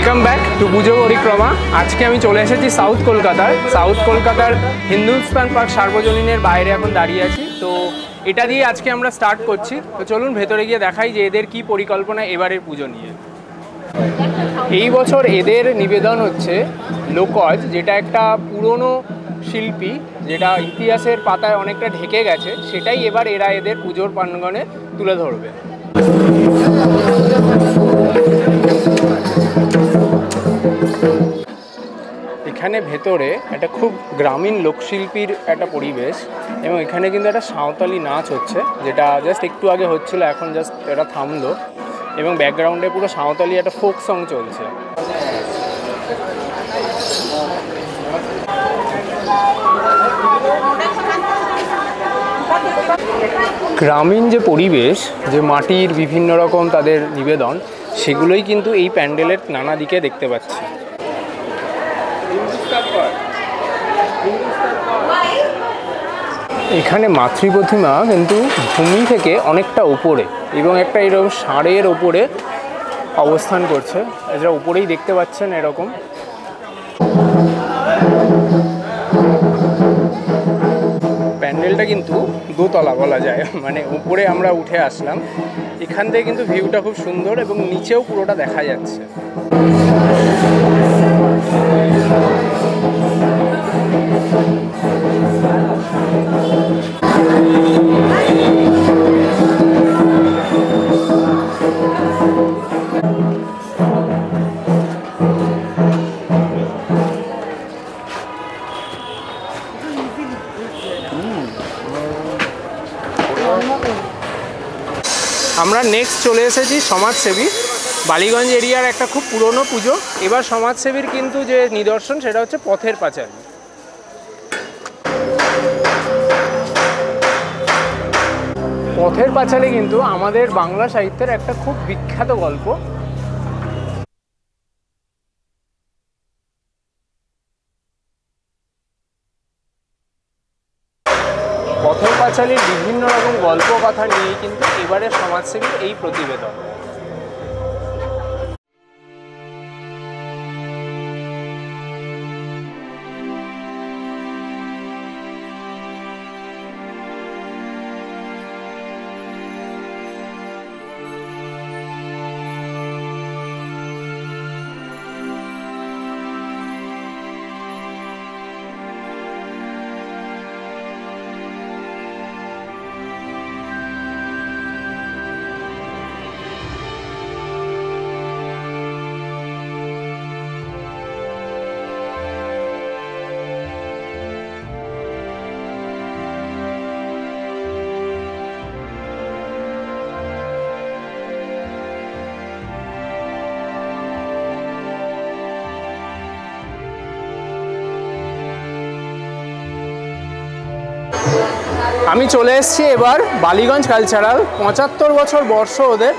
Welcome back to পুজো পরিক্রমা। আজকে আমি চলে এসেছি সাউথ কলকাতার হিন্দুস্তান পার্ক সার্বজনীনের বাইরে এখন দাঁড়িয়ে আছি। তো এটা দিয়ে আজকে আমরা স্টার্ট করছি। তো চলুন ভেতরে গিয়ে দেখাই যে এদের কি পরিকল্পনা এবারের পুজো নিয়ে। এই বছর এদের নিবেদন হচ্ছে লোকজ, যেটা একটা পুরনো শিল্পী, যেটা ইতিহাসের পাতায় অনেকটা ঢেকে গেছে, সেটাই এবার এরা এদের পুজোর প্রাঙ্গণে তুলে ধরবে। এখানে ভেতরে একটা খুব গ্রামীণ লোকশিল্পীর একটা পরিবেশ, এবং এখানে কিন্তু একটা সাঁওতালি নাচ হচ্ছে, যেটা জাস্ট একটু আগে হচ্ছিল, এখন জাস্ট এটা থামলো, এবং ব্যাকগ্রাউন্ডে পুরো সাঁওতালি একটা ফোক সং চলছে। গ্রামীণ যে পরিবেশ, যে মাটির বিভিন্ন রকম তাদের নিবেদন, সেগুলোই কিন্তু এই প্যান্ডেলের নানা দিকে দেখতে পাচ্ছি। এখানে মাতৃ প্রতিমা কিন্তু ভূমি থেকে অনেকটা উপরে, এবং একটা এরকম ষাঁড়ের ওপরে অবস্থান করছে, এটা উপরেই দেখতে পাচ্ছেন এরকম। প্যান্ডেলটা কিন্তু দোতলা বলা যায়, মানে উপরে আমরা উঠে আসলাম, এখান থেকে কিন্তু ভিউটা খুব সুন্দর, এবং নিচেও পুরোটা দেখা যাচ্ছে। আমরা নেক্সট চলে এসেছি সমাজসেবী। বালিগঞ্জ এরিয়ার একটা খুব পুরনো পুজো। এবার সমাজসেবীর কিন্তু যে নিদর্শন, সেটা হচ্ছে পথের পাঁচালী। পথের পাঁচালী কিন্তু আমাদের বাংলা সাহিত্যের একটা খুব বিখ্যাত গল্প। পথের পাঁচালীর বিভিন্ন রকম গল্প কথা নিয়ে কিন্তু এবারে সমাজসেবীর এই প্রতিবেদন। আমি চলে এসেছি এবার বালিগঞ্জ কালচারাল। 75 বছর বর্ষ ওদের।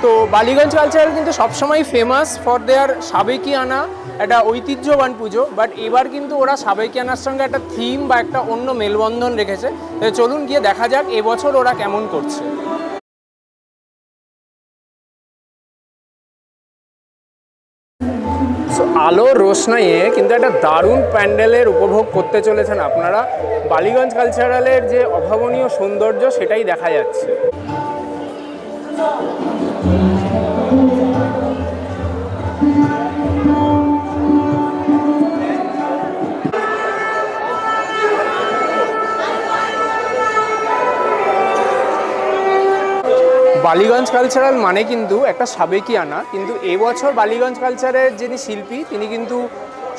তো বালিগঞ্জ কালচারাল কিন্তু সবসময় ফেমাস ফর দেয়ার সাবেকিয়ানা, একটা ঐতিহ্যবান পুজো। বাট এবার কিন্তু ওরা সাবেকিয়ানার সঙ্গে একটা থিম বা একটা অন্য মেলবন্ধন রেখেছে। তো চলুন গিয়ে দেখা যাক এবছর ওরা কেমন করছে। আলো রোশনাইয়ে কিন্তু একটা দারুণ প্যান্ডেলের উপভোগ করতে চলেছেন আপনারা। বালিগঞ্জ কালচারালের যে অভাবনীয় সৌন্দর্য, সেটাই দেখা যাচ্ছে। বালিগঞ্জ কালচারাল মানে কিন্তু একটা সাবেকিয়ানা, কিন্তু এবছর বালিগঞ্জ কালচারের যিনি শিল্পী, তিনি কিন্তু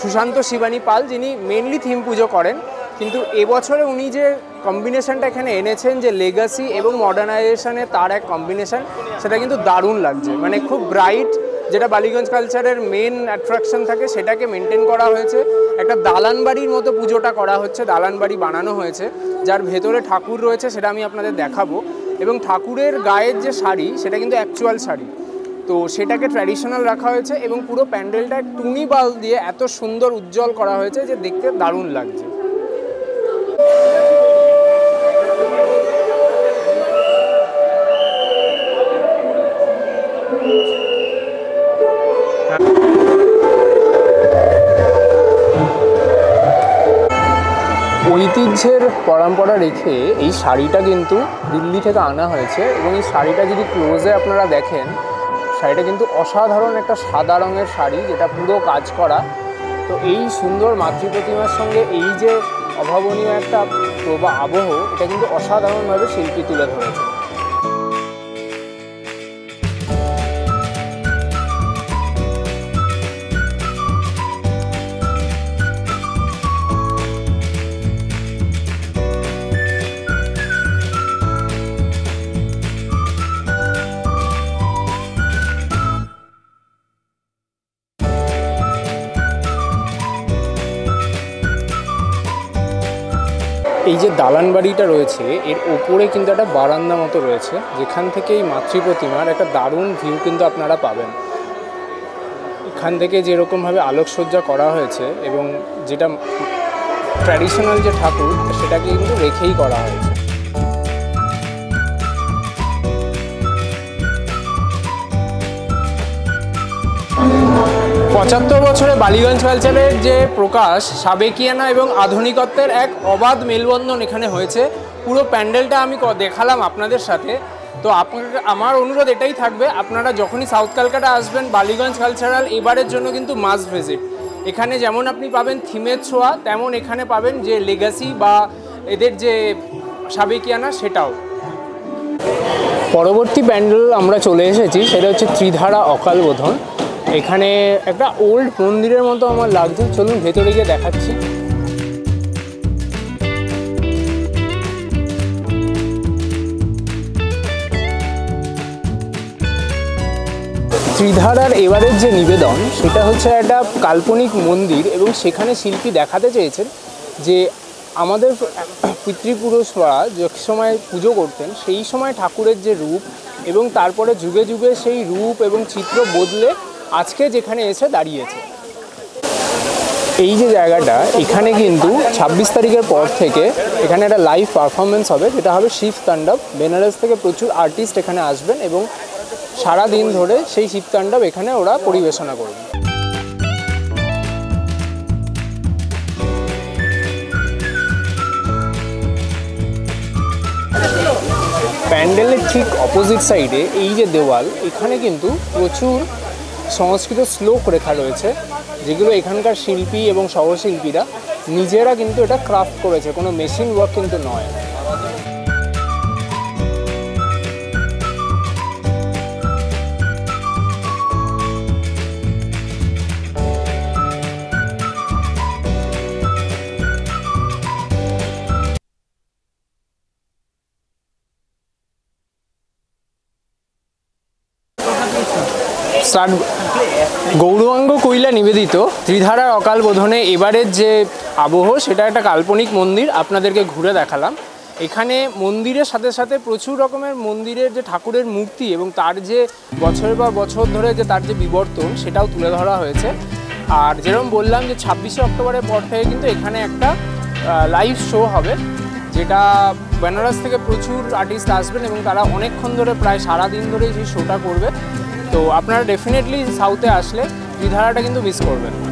সুশান্ত শিবানী পাল, যিনি মেনলি থিম পুজো করেন। কিন্তু এবছরে উনি যে কম্বিনেশনটা এখানে এনেছেন, যে লেগাসি এবং মডার্নাইজেশনের তার এক কম্বিনেশন, সেটা কিন্তু দারুণ লাগছে। মানে খুব ব্রাইট, যেটা বালিগঞ্জ কালচারের মেন অ্যাট্রাকশন থাকে, সেটাকে মেনটেন করা হয়েছে। একটা দালান বাড়ির মতো পুজোটা করা হচ্ছে, দালান বাড়ি বানানো হয়েছে, যার ভেতরে ঠাকুর রয়েছে, সেটা আমি আপনাদের দেখাবো। এবং ঠাকুরের গায়ের যে শাড়ি, সেটা কিন্তু অ্যাকচুয়াল শাড়ি, তো সেটাকে ট্র্যাডিশনাল রাখা হয়েছে, এবং পুরো প্যান্ডেলটা টুনি বাল্ব দিয়ে এত সুন্দর উজ্জ্বল করা হয়েছে যে দেখতে দারুণ লাগছে। ঐতিহ্যের পরম্পরা রেখে এই শাড়িটা কিন্তু দিল্লি থেকে আনা হয়েছে এবং এই শাড়িটা যদি ক্লোজে আপনারা দেখেন, শাড়িটা কিন্তু অসাধারণ একটা সাদা রঙের শাড়ি, যেটা পুরো কাজ করা। তো এই সুন্দর মাতৃ প্রতিমার সঙ্গে এই যে অভাবনীয় একটা আবহ, এটা কিন্তু অসাধারণভাবে শিল্পী তুলে ধরেছে। এই যে দালান বাড়িটা রয়েছে, এর ওপরে কিন্তু একটা বারান্দা মতো রয়েছে, যেখান থেকে এই মাতৃ প্রতিমার একটা দারুণ ভিউ কিন্তু আপনারা পাবেন। এখান থেকে যেরকমভাবে আলোকসজ্জা করা হয়েছে এবং যেটা ট্র্যাডিশনাল যে ঠাকুর, সেটাকে কিন্তু রেখেই করা হয়েছে। ৭৫ বছরে বালিগঞ্জ কালচারের যে প্রকাশ, সাবেকিয়ানা এবং আধুনিকত্বের এক অবাধ মেলবন্ধন এখানে হয়েছে। পুরো প্যান্ডেলটা আমি দেখালাম আপনাদের সাথে। তো আমার অনুরোধ এটাই থাকবে, আপনারা যখনই সাউথ ক্যালকাটা আসবেন, বালিগঞ্জ কালচারাল এবারের জন্য কিন্তু মাস্ট ভিজিট। এখানে যেমন আপনি পাবেন থিমের ছোঁয়া, তেমন এখানে পাবেন যে লেগাসি বা এদের যে সাবেকিয়ানা, সেটাও। পরবর্তী প্যান্ডেল আমরা চলে এসেছি, সেটা হচ্ছে ত্রিধারা অকাল বোধন। এখানে একটা ওল্ড মন্দিরের মতো আমার লাগছে, চলুন ভেতরে গিয়ে দেখাচ্ছি। ত্রিধারার এবারের যে নিবেদন, সেটা হচ্ছে একটা কাল্পনিক মন্দির এবং সেখানে শিল্পী দেখাতে চেয়েছেন যে আমাদের পিতৃপুরুষরা যে সময় পুজো করতেন, সেই সময় ঠাকুরের যে রূপ এবং তারপরে যুগে যুগে সেই রূপ এবং চিত্র বদলে আজকে যেখানে এসে দাঁড়িয়েছে। এই যে জায়গাটা, এখানে কিন্তু ২৬ তারিখের পর থেকে এখানে একটা লাইভ পারফরমেন্স হবে, যেটা হবে শিব তাণ্ডব। বেনারস থেকে প্রচুর আর্টিস্ট এখানে আসবেন এবং সারা দিন ধরে সেই শিব তাণ্ডব এখানে ওরা পরিবেশনা করবে। প্যান্ডেলের ঠিক অপোজিট সাইডে এই যে দেওয়াল, এখানে কিন্তু প্রচুর সংস্কৃত শ্লোক রেখা রয়েছে, যেগুলো এখানকার শিল্পী এবং সহশিল্পীরা নিজেরা কিন্তু এটা ক্রাফট করেছে, কোনো মেশিন ওয়ার্ক কিন্তু নয়। গৌরাঙ্গ কৈলা নিবেদিত ত্রিধারার অকাল বোধনে এবারের যে আবহ, সেটা একটা কাল্পনিক মন্দির আপনাদেরকে ঘুরে দেখালাম। এখানে মন্দিরের সাথে সাথে প্রচুর রকমের মন্দিরের যে ঠাকুরের মূর্তি এবং তার যে বছরের পর বছর ধরে যে তার যে বিবর্তন, সেটাও তুলে ধরা হয়েছে। আর যেরকম বললাম যে ২৬শে অক্টোবরের পর থেকে কিন্তু এখানে একটা লাইভ শো হবে, যেটা বেনারস থেকে প্রচুর আর্টিস্ট আসবেন এবং তারা অনেকক্ষণ ধরে, প্রায় সারাদিন ধরে সেই শোটা করবে। তো আপনারা ডেফিনেটলি সাউথে আসলে ত্রিধারাটা কিন্তু মিস করবেন না।